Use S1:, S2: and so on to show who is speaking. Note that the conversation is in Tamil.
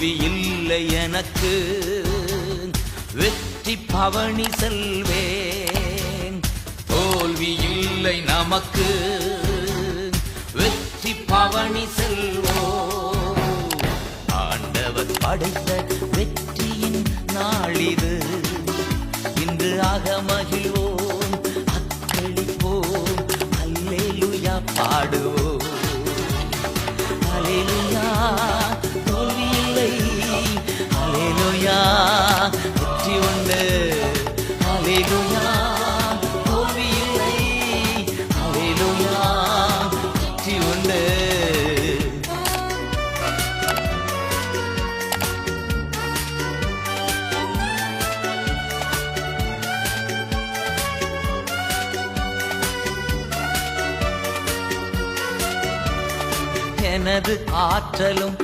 S1: தோல்வி இல்லை எனக்கு, வெற்றி பவனி செல்வேன். தோல்வி இல்லை நமக்கு, வெற்றி பவனி செல்வோம். ஆண்டவர் படைத்த வெற்றியின் நாளிது, இன்று ஆக மகிழ்வோம், அக்களிப்போம், அல்லேலூயா பாடுவோம். அல்லேலூயா, தோல்வி இல்லை, அல்லேலூயா, வெற்றி உண்டு. அல்லேலூயா, தோல்வி இல்லை, அல்லேலூயா, வெற்றி உண்டு. எனது ஆற்றலும்